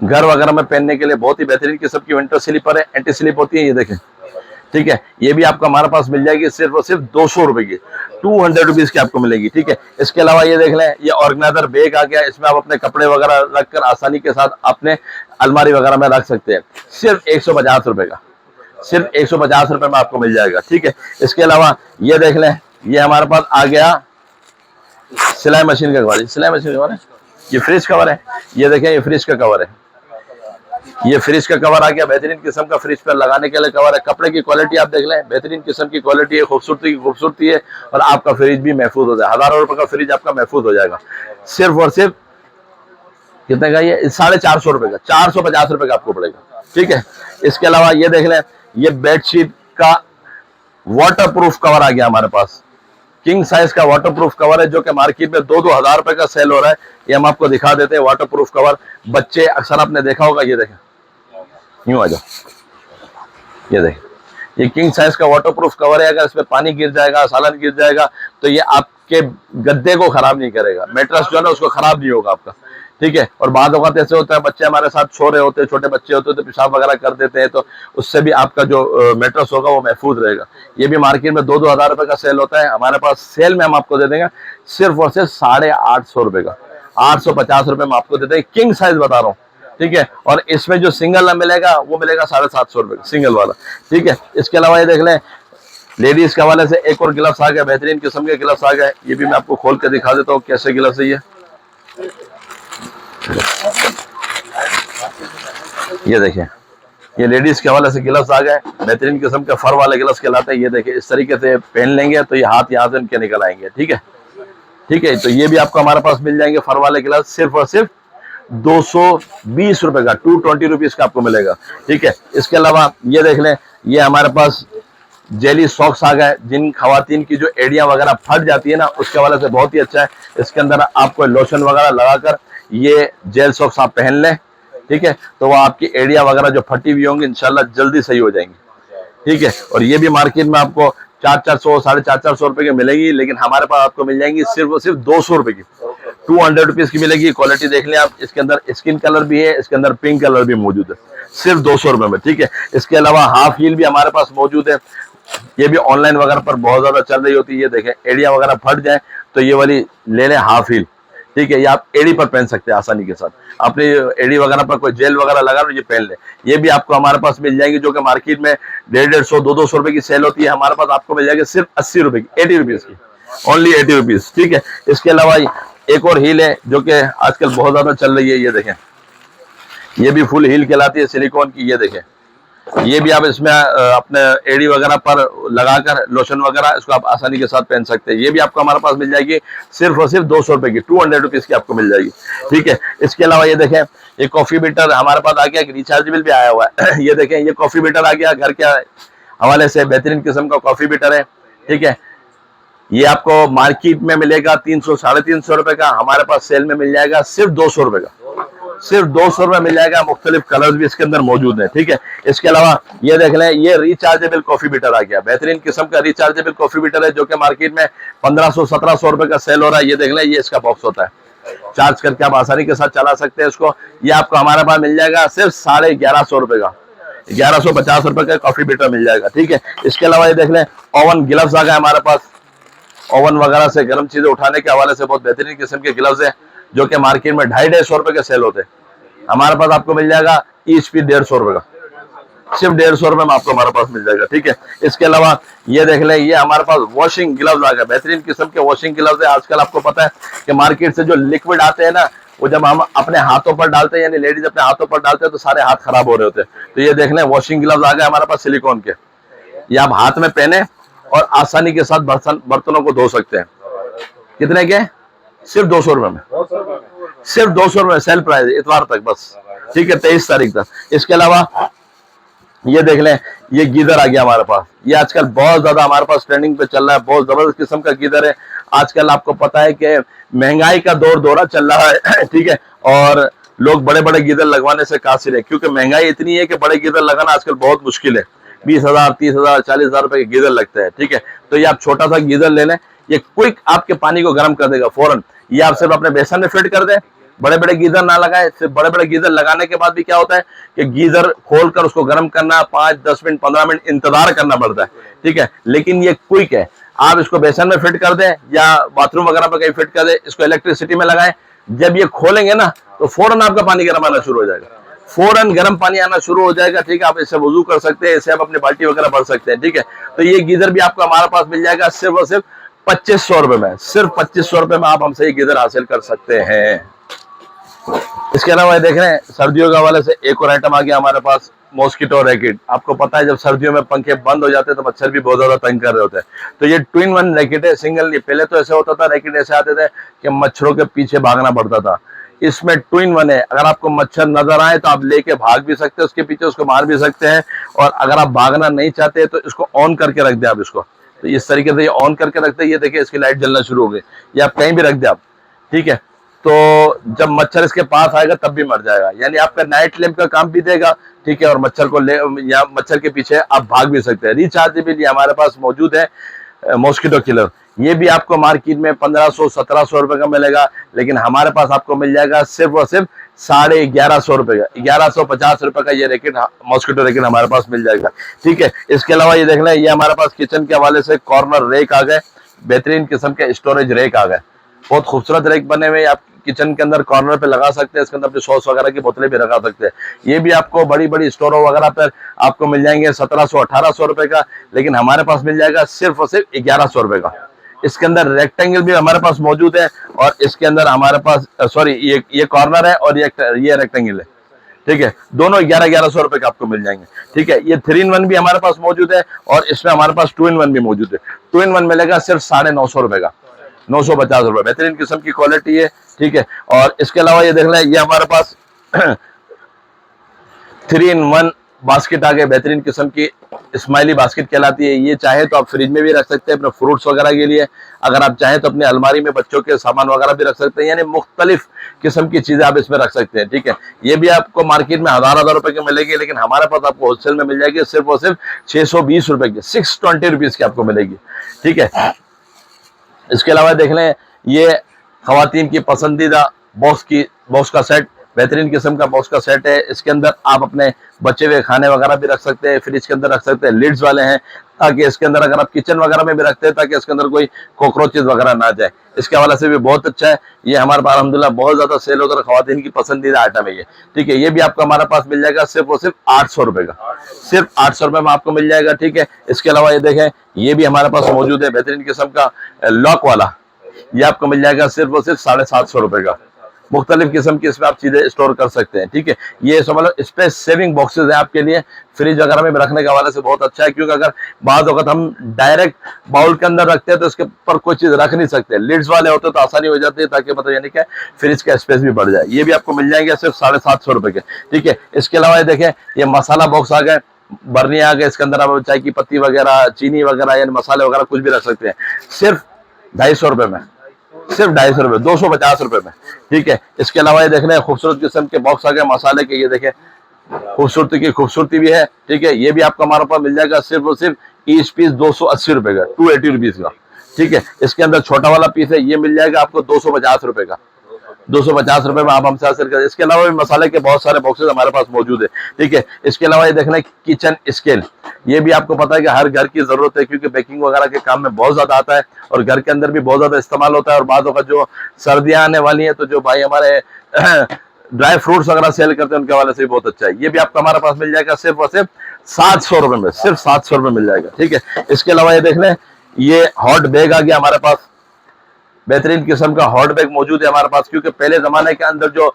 घर वगैरह में पहनने के लिए बहुत ही बेहतरीन किस्म की विंटर स्लीपर है, एंटी स्लिप होती है, ये देखें। ठीक है, ये भी आपको हमारे पास मिल जाएगी सिर्फ और सिर्फ 200 रुपए की, 200 रुपीज की आपको मिलेगी। ठीक है, इसके अलावा ये देख लें, ये ऑर्गेनाइजर बैग आ गया, इसमें आप अपने कपड़े वगैरह रखकर आसानी के साथ अपने अलमारी वगैरह में रख सकते हैं, सिर्फ 150 रुपए का, सिर्फ 150 रुपए में आपको मिल जाएगा। ठीक है, इसके अलावा ये देख लें, ये हमारे पास आ गया सिलाई मशीन का कवर, सिलाई मशीन का कवर है, ये फ्रिज कवर है, ये देखें, ये फ्रिज का कवर है, ये फ्रिज का कवर आ गया, बेहतरीन किस्म का फ्रिज पर लगाने के लिए कवर है। कपड़े की क्वालिटी आप देख लें, बेहतरीन किस्म की क्वालिटी है, खूबसूरती की खूबसूरती है और आपका फ्रिज भी महफूज हो जाए, हजारों रुपए का फ्रिज आपका महफूज हो जाएगा, सिर्फ और सिर्फ कितने का, ये 450 रुपए का, 450 रुपए का आपको पड़ेगा। ठीक है, इसके अलावा ये देख लें, ये बेडशीट का वाटरप्रूफ कवर आ गया हमारे पास, किंग साइज का वाटरप्रूफ कवर है जो कि मार्केट में 2-2 हजार रुपए का सेल हो रहा है। ये हम आपको दिखा देते हैं, वाटरप्रूफ कवर, बच्चे अक्सर आपने देखा होगा, ये देखें, यूं आ जाओ, ये देखें, ये किंग साइज का वाटरप्रूफ कवर है, अगर इसमें पानी गिर जाएगा, सालन गिर जाएगा तो ये आपके गद्दे को खराब नहीं करेगा, मेट्रेस जो है ना उसको खराब नहीं होगा आपका। ठीक है, और बाद वक्त ऐसे होता है बच्चे हमारे साथ सो रहे होते हैं, छोटे बच्चे होते हैं तो पेशाब वगैरह कर देते हैं, तो उससे भी आपका जो मेट्रेस होगा वो महफूज रहेगा। ये भी मार्केट में 2-2 हजार रुपए का सेल होता है, हमारे पास सेल में हम आपको दे देंगे सिर्फ और सिर्फ 850 रुपए का, 850 रुपए में आपको दे देंगे, किंग साइज बता रहा हूँ। ठीक है, और इसमें जो सिंगल मिलेगा वो मिलेगा 750 रुपए सिंगल वाला। ठीक है, इसके अलावा ये देख लें, लेडीज के हवाले से एक और ग्लव्स आ गया, बेहतरीन किस्म के ग्लव्स आ गए, ये भी मैं आपको खोल के दिखा देता हूँ कैसे ग्लव्स है ये देखिए, ये लेडीज के हवाले से ग्लव्स आ गए, बेहतरीन किस्म के फर वाले ग्लव्स कहलाते हैं। ये देखिए, इस तरीके से पहन लेंगे तो ये हाथ यहाँ से इनके निकल आएंगे। ठीक है, ठीक है, तो ये भी आपको हमारे पास मिल जाएंगे फर वाले ग्लव्स सिर्फ और सिर्फ 220 रुपए का, 220 रुपीज का आपको मिलेगा। ठीक है, इसके अलावा ये देख लें, ये हमारे पास जेली सॉक्स आ गए, जिन खवातीन की जो एड़ियां वगैरह फट जाती है ना उसके हवाले से बहुत ही अच्छा है। इसके अंदर आपको लोशन वगैरह लगाकर ये जेल सॉक्स आप पहन लें, ठीक है, तो वो आपकी एड़िया वगैरह जो फटी हुई होंगी इंशाल्लाह जल्दी सही हो जाएंगी। ठीक है, और ये भी मार्केट में आपको 400 450 रुपए की मिलेगी, लेकिन हमारे पास आपको मिल जाएंगी सिर्फ और सिर्फ 200 रुपए की, 200 रुपीज की मिलेगी। क्वालिटी देख लें आप, इसके अंदर स्किन कलर भी है, इसके अंदर पिंक कलर भी मौजूद है, सिर्फ 200 रुपए में, ठीक है। इसके अलावा हाफ हील भी हमारे पास मौजूद है, ये भी ऑनलाइन वगैरह पर बहुत ज्यादा चल रही होती है। ये देखें, एड़िया वगैरह फट जाए तो ये वाली ले लें हाफ हील, ठीक है। ये आप एड़ी पर पहन सकते हैं आसानी के साथ, अपनी एड़ी वगैरह पर कोई जेल वगैरह लगा लो, ये पहन ले। ये भी आपको हमारे पास मिल जाएंगी, जो कि मार्केट में 150 200 रुपए की सेल होती है, हमारे पास आपको मिल जाएगी सिर्फ 80 रुपए की, 80 रुपीज की, ओनली 80 रुपीज, ठीक है। इसके अलावा एक और हील है जो कि आजकल बहुत ज्यादा चल रही है, ये देखें, ये भी फुल हील कहलाती है, सिलिकॉन की। ये देखें, ये भी आप इसमें अपने एड़ी वगैरह पर लगाकर लोशन वगैरह इसको आप आसानी के साथ पहन सकते हैं। ये भी आपको हमारे पास मिल जाएगी सिर्फ और सिर्फ 200 रुपए की, 200 रुपीज की आपको मिल जाएगी, ठीक है। इसके अलावा ये देखें, ये कॉफी बीटर हमारे पास आ गया, रिचार्जेबल भी आया हुआ है। ये देखें, ये कॉफी बीटर आ गया, घर के हवाले से बेहतरीन किस्म का कॉफी बीटर है, ठीक है। ये आपको मार्केट में मिलेगा 300 350 रुपए का, हमारे पास सेल में मिल जाएगा सिर्फ 200 रुपए का, सिर्फ 200 रुपए मिल जाएगा। मुख्तलिफ कलर्स भी इसके अंदर मौजूद है, ठीक है। इसके अलावा ये देख लें, ये रिचार्जेबल कॉफी बीटर आ गया, बेहतरीन किस्म का रिचार्जेबल कॉफी बीटर है, जो कि मार्केट में 1500 1700 रुपए का सेल हो रहा है। ये देख लें, ये इसका बॉक्स होता है, चार्ज करके आप आसानी के साथ चला सकते हैं इसको। ये आपको हमारे पास मिल जाएगा सिर्फ 1150 रुपए का, 1150 रुपए का कॉफी बीटर मिल जाएगा, ठीक है। इसके अलावा ये देख लें, ओवन ग्लव्स आ गए हमारे पास, ओवन वगैरह से गर्म चीजें उठाने के हवाले से बहुत बेहतरीन किस्म के ग्लव्स है, जो कि मार्केट में 250 रुपए के सेल होते हैं, हमारे पास आपको मिल जाएगा ईच पीस 150 रुपए का, सिर्फ 150 रुपए में आपको हमारे पास मिल जाएगा, ठीक है। इसके अलावा ये देख लें, ये हमारे पास वॉशिंग ग्लव्स आ गए, बेहतरीन किस्म के वॉशिंग ग्लव्स है। आजकल आपको पता है कि मार्केट से जो लिक्विड आते हैं ना, वो जब हम अपने हाथों पर डालते हैं, यानी लेडीज अपने हाथों पर डालते हैं, तो सारे हाथ खराब हो रहे होते हैं। तो ये देख लें, वॉशिंग ग्लव्स आ गए हमारे पास सिलिकॉन के, ये आप हाथ में पहने और आसानी के साथ बर्तनों को धो सकते हैं। कितने के? सिर्फ 200 रुपए में, सिर्फ 200 रुपए सेल प्राइस, इतवार तक बस, ठीक है, 23 तारीख तक। इसके अलावा ये देख लें, ये गीजर आ गया हमारे पास, ये आजकल बहुत ज्यादा हमारे पास ट्रेंडिंग पे चल रहा है, बहुत जबरदस्त किस्म का गीजर है। आजकल आपको पता है कि महंगाई का दौरा चल रहा है, ठीक है, और लोग बड़े बड़े गीजर लगवाने से कासिर है, क्योंकि महंगाई इतनी है कि बड़े गीजर लगाना आजकल बहुत मुश्किल है। 20,000 30,000 40,000 रुपए के गीजर लगते हैं, ठीक है। तो ये आप छोटा सा गीजर ले लें, ये क्विक आपके पानी को गर्म कर देगा फौरन। ये आप सिर्फ अपने बेसन में फिट कर दें, बड़े बड़े गीजर ना लगाए। सिर्फ बड़े बड़े गीजर लगाने के बाद भी क्या होता है कि गीजर खोलकर उसको गर्म करना, 5 10 मिनट 15 मिनट इंतजार करना पड़ता है, ठीक है। लेकिन ये क्विक है, आप इसको बेसन में फिट कर दें या बाथरूम वगैरह पर कहीं फिट कर दें, इसको इलेक्ट्रिसिटी में लगाएं, जब ये खोलेंगे ना तो फौरन आपका पानी गर्म आना शुरू हो जाएगा, फौरन गर्म पानी आना शुरू हो जाएगा, ठीक है। आप इससे वजू कर सकते हैं, इससे आप अपनी बाल्टी वगैरह भर सकते हैं, ठीक है। तो ये गीजर भी आपको हमारे पास मिल जाएगा सिर्फ और सिर्फ 2500 रुपए में, सिर्फ 2500 रुपए में आप हमसे ये गीजर हासिल कर सकते हैं। इसके अलावा देख रहे हैं, सर्दियों के हवाले से एक और आइटम आ गया हमारे पास, मॉस्किटो रैकेट। आपको पता है जब सर्दियों में पंखे बंद हो जाते हैं तो मच्छर भी बहुत ज्यादा तंग कर रहे होते हैं, तो ये ट्विन वन रैकेट है, सिंगल नहीं। पहले तो ऐसे होता था, रैकेट ऐसे आते थे कि मच्छरों के पीछे भागना पड़ता था, इसमें ट्विन वन है, अगर आपको मच्छर नजर आए तो आप लेके भाग भी सकते हैं उसके पीछे, उसको मार भी सकते हैं, और अगर आप भागना नहीं चाहते तो इसको ऑन करके रख दे आप इसको, तो इस तरीके से ये ऑन करके रखते हैं, ये देखिए इसकी लाइट जलना शुरू हो गई, ये आप कहीं भी रख दे आप, ठीक है। तो जब मच्छर इसके पास आएगा तब भी मर जाएगा, यानी आपका नाइट लैंप का काम भी देगा, ठीक है, और मच्छर को ले या मच्छर के पीछे आप भाग भी सकते हैं। रिचार्जेबल ये हमारे पास मौजूद है मॉस्किटो किलर, ये भी आपको मार्केट में 1500 1700 रुपए का मिलेगा, लेकिन हमारे पास आपको मिल जाएगा सिर्फ और सिर्फ 1150 रुपए का, 1150 रुपए का ये रैकेट, मॉस्किटो रैकेट हमारे पास मिल जाएगा, ठीक है। इसके अलावा ये देख लें, ये हमारे पास किचन के हवाले से कॉर्नर रैक आ गए, बेहतरीन किस्म के स्टोरेज रैक आ गए, बहुत खूबसूरत रैक बने हुए, आप किचन के अंदर कॉर्नर पे लगा सकते हैं, इसके अंदर अपनी सॉस वगैरह की बोतलें भी लगा सकते हैं। ये भी आपको बड़ी बड़ी स्टोरों वगैरह पर आपको मिल जाएंगे 1700 1800 रुपए का, लेकिन हमारे पास मिल जाएगा सिर्फ और सिर्फ 1100 रुपए का। इसके अंदर रेक्टेंगल भी हमारे पास मौजूद है, और इसके अंदर हमारे पास सॉरी ये कॉर्नर है और ये रेक्टेंगल है, ठीक है, दोनों 1100 रुपए का आपको मिल जाएंगे, ठीक है। ये 3 in 1 भी हमारे पास मौजूद है, और इसमें हमारे पास 2 in 1 भी मौजूद है। 2 in 1 मिलेगा सिर्फ 950 रुपए का, 950 रुपए, बेहतरीन किस्म की क्वालिटी है, ठीक है। और इसके अलावा ये देख लें, ये हमारे पास 3 in 1 बास्केट आ गए, बेहतरीन किस्म की स्माइली बास्केट कहलाती है। ये चाहे तो आप फ्रिज में भी रख सकते हैं अपने फ्रूट्स वगैरह के लिए, अगर आप चाहें तो अपनी अलमारी में बच्चों के सामान वगैरह भी रख सकते हैं, यानी मुख्तलिफ किस्म की चीजें आप इसमें रख सकते हैं। ठीक है, ये भी आपको मार्केट में हजार रुपए की मिलेगी, लेकिन हमारे पास आपको होलसेल में मिल जाएगी सिर्फ और सिर्फ 620 रुपए की, 620 रुपीज की आपको मिलेगी। ठीक है, इसके अलावा देख लें, ये खवातीन की पसंदीदा बॉक्स का सेट, बेहतरीन किस्म का बॉक्स का सेट है। इसके अंदर आप अपने बचे हुए खाने वगैरह भी रख सकते हैं, फ्रिज के अंदर रख सकते हैं, लिड्स वाले हैं, ताकि इसके अंदर अगर आप किचन वगैरह में भी रखते हैं ताकि इसके अंदर कोई कॉकरोचेज वगैरह ना जाए। इसके हवाले से भी बहुत अच्छा है, ये हमारे पास अल्हम्दुलिल्लाह बहुत ज्यादा सेल होता है, खवातीन की पसंदीदा आइटम है ये। ठीक है, ये भी आपको हमारे पास मिल जाएगा सिर्फ और सिर्फ 800 रुपए का, सिर्फ 800 रुपए में आपको मिल जाएगा। ठीक है, इसके अलावा ये देखें, ये भी हमारे पास मौजूद है बेहतरीन किस्म का लॉक वाला, ये आपको मिल जाएगा सिर्फ और सिर्फ 750 रुपए का। मुख्तलिफ किस्म की इसमें आप चीजें स्टोर कर सकते हैं। ठीक है, ये समझ लो स्पेस सेविंग बॉक्सेस है आपके लिए, फ्रिज वगैरह में रखने के हवाले से बहुत अच्छा है, क्योंकि अगर बाद वक्त हम डायरेक्ट बाउल के अंदर रखते हैं तो इसके ऊपर कोई चीज रख नहीं सकते, लिड्स वाले होते तो आसानी हो जाती है, ताकि मतलब यानी कि फ्रिज का स्पेस भी बढ़ जाए। ये भी आपको मिल जाएंगे सिर्फ 750 रुपए के। ठीक है, इसके अलावा ये देखें, ये मसाला बॉक्स आ गए, बर्नी आ गए, इसके अंदर आप चाय की पत्ती वगैरह, चीनी वगैरह यानी मसाले वगैरह कुछ भी रख सकते हैं, सिर्फ 250 रुपए में, सिर्फ 250 रुपए, 250 रुपए में। ठीक है, इसके अलावा ये देख रहे हैं खूबसूरत किस्म के बॉक्स आ गए मसाले के, ये देखें खूबसूरती की खूबसूरती भी है। ठीक है, ये भी आपको हमारे पास मिल जाएगा सिर्फ और सिर्फ ईच पीस 280 रुपए का, 280 रुपीज का। ठीक है, इसके अंदर छोटा वाला पीस है, ये मिल जाएगा आपको 250 रुपए का, 250 रुपए में आप हमसे हासिल करें। इसके अलावा भी मसाले के बहुत सारे बॉक्सेस हमारे पास मौजूद है। ठीक है, इसके अलावा ये देखना किचन स्केल, ये भी आपको पता है कि हर घर की जरूरत है, क्योंकि बेकिंग वगैरह के काम में बहुत ज्यादा आता है और घर के अंदर भी बहुत ज्यादा इस्तेमाल होता है। और बाद वक्त जो सर्दियां आने वाली हैं तो जो भाई हमारे ड्राई फ्रूट्स वगैरह सेल करते हैं उनके हवाले से भी बहुत अच्छा है। ये भी आपको हमारे पास मिल जाएगा सिर्फ और सिर्फ 700 रुपए में, सिर्फ 700 रुपए मिल जाएगा। ठीक है, इसके अलावा ये देख लें, ये हॉट बैग आ गया हमारे पास, बेहतरीन किस्म का हॉट बैग मौजूद है हमारे पास, क्योंकि पहले जमाने के अंदर जो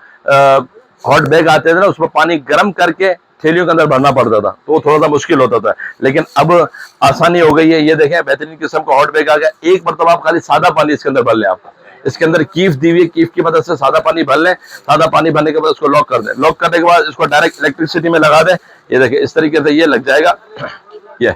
हॉट बैग आते थे ना, उसमें पानी गर्म करके थैलियों के अंदर भरना पड़ता था, तो वो थोड़ा सा मुश्किल होता था, लेकिन अब आसानी हो गई है। ये देखें, बेहतरीन किस्म का हॉट बैग आ गया, एक मरतबा आप खाली सादा पानी इसके अंदर भर लें, आप इसके अंदर कीफ दी हुई है, कीफ की मदद से सादा पानी भर लें, सादा पानी भरने के बाद उसको लॉक कर दें, लॉक करने के बाद इसको डायरेक्ट इलेक्ट्रिसिटी में लगा दें। ये देखिए इस तरीके से ये लग जाएगा, ये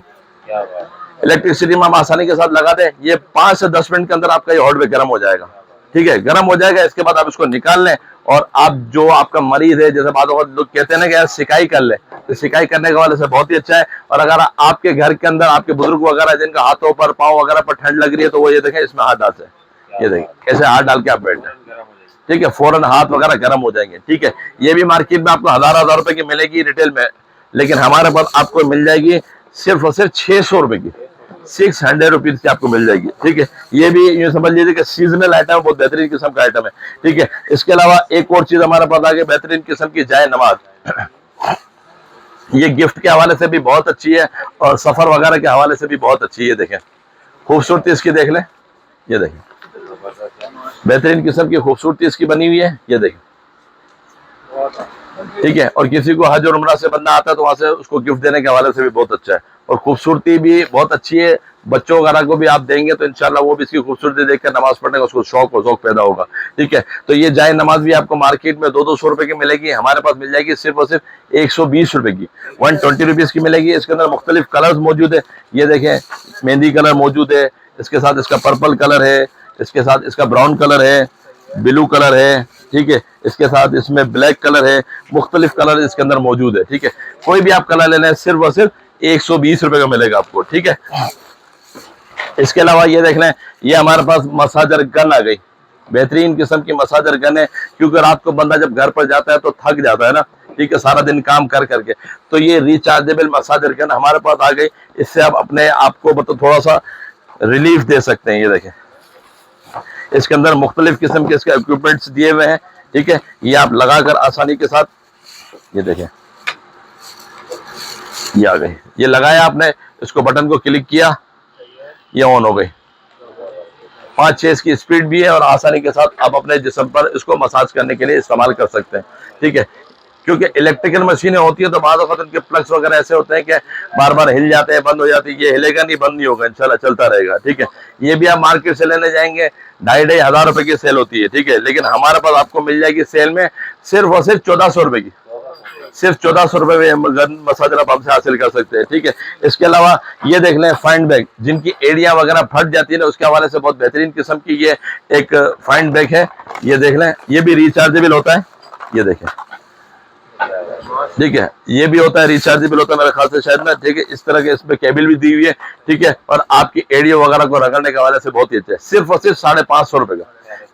इलेक्ट्रिसिटी में हम आसानी के साथ लगा दें, ये 5 से 10 मिनट के अंदर आपका ये हॉट बैग गर्म हो जाएगा। ठीक है, गर्म हो जाएगा, इसके बाद आप इसको निकाल लें और आप जो आपका मरीज है, जैसे बाद लोग कहते हैं ना कि यार सिकाई कर ले, तो सिकाई करने के वाले से बहुत ही अच्छा है। और अगर आपके घर के अंदर आपके बुजुर्ग वगैरह जिनका हाथों पर पाँव वगैरह पर ठंड लग रही है, तो वो ये देखें इसमें हाथ डालते हैं, ये देखिए ऐसे हाथ डाल के आप बैठ जाए। ठीक है, फौरन हाथ वगैरह गर्म हो जाएंगे। ठीक है, ये भी मार्केट में आपको हजार रुपए की मिलेगी रिटेल में, लेकिन हमारे पास आपको मिल जाएगी सिर्फ और सिर्फ 600 रुपए की, 600 रुपीज की आपको मिल जाएगी। ठीक है, ये भी ये समझ लीजिए कि सीजनल आइटम है, बहुत बेहतरीन किस्म का आइटम है। ठीक है, इसके अलावा एक और चीज हमारे पास आ गई, बेहतरीन किस्म की जाए नमाज, ये गिफ्ट के हवाले से भी बहुत अच्छी है और सफर वगैरह के हवाले से भी बहुत अच्छी है। देखें खूबसूरती इसकी देख लें, ये देखें बेहतरीन किस्म की खूबसूरती इसकी बनी हुई है, ये देखें। ठीक है, और किसी को हज और उम्रा से बंदा आता है तो वहां से उसको गिफ्ट देने के हवाले से भी बहुत अच्छा है और खूबसूरती भी बहुत अच्छी है। बच्चों वगैरह को भी आप देंगे तो इंशाल्लाह वो भी इसकी खूबसूरती देखकर नमाज पढ़ने का उसको शौक और ज़ौक़ पैदा होगा। ठीक है, तो ये जाए नमाज भी आपको मार्केट में 200-200 रुपए की मिलेगी, हमारे पास मिल जाएगी सिर्फ और सिर्फ 120 रुपए की, 120 रुपीज की मिलेगी। इसके अंदर मुख्तलिफ कलर्स मौजूद है, ये देखें मेहंदी कलर मौजूद है, इसके साथ इसका पर्पल कलर है, इसके साथ इसका ब्राउन कलर है, ब्लू कलर है। ठीक है, इसके साथ इसमें ब्लैक कलर है, मुख्तलिफ कलर इसके अंदर मौजूद है। ठीक है, कोई भी आप कलर लेना है सिर्फ और सिर्फ 120 रुपए का मिलेगा आपको। ठीक है, इसके अलावा ये देख लें, ये हमारे पास मसाजर गन आ गई, बेहतरीन किस्म की मसाजर गन है, क्योंकि रात को बंदा जब घर पर जाता है तो थक जाता है ना, ठीक है, सारा दिन काम कर करके, तो ये रिचार्जेबल मसाजर गन हमारे पास आ गई। इससे आप अपने आप को मतलब थोड़ा सा रिलीफ दे सकते हैं। ये देखें इसके अंदर मुख्तलिफ किस्म के इसके इक्विपमेंट्स दिए हुए हैं। ठीक है, ये आप लगाकर आसानी के साथ, ये देखें ये आ गई, ये लगाया आपने, इसको बटन को क्लिक किया, ये ऑन हो गई। 5-6 इसकी स्पीड भी है और आसानी के साथ आप अपने जिस्म पर इसको मसाज करने के लिए इस्तेमाल कर सकते हैं। ठीक है, क्योंकि इलेक्ट्रिकल मशीनें होती है तो बाद वक्त उनके प्लग्स वगैरह ऐसे होते हैं कि बार बार हिल जाते हैं, बंद हो जाती है। ये हिलेगा नहीं, बंद नहीं होगा, इंशाल्लाह चलता रहेगा। ठीक है, ये भी आप मार्केट से लेने जाएंगे 2,500 हजार रुपए की सेल होती है। ठीक है, लेकिन हमारे पास आपको मिल जाएगी सेल में सिर्फ और सिर्फ 1400 रुपए की, सिर्फ 1400 रुपए में गन मसाजर आप हमसे हासिल कर सकते हैं। ठीक है, इसके अलावा ये देख लें फाइंड बैग, जिनकी एड़ियां वगैरह फट जाती है ना, उसके हवाले से बहुत बेहतरीन किस्म की ये एक फाइंड बैग है। ये देख लें, ये भी रिचार्जेबल होता है, ये देखें, ठीक है, ये भी होता है, रिचार्जेबल होता है मेरे ख्याल से शायद ना। ठीक है, इस तरह के इसमें केबल भी दी हुई है। ठीक है, और आपकी एडियो वगैरह को रगड़ने के हवाले से बहुत ही अच्छा है। सिर्फ और सिर्फ 550 रुपए का,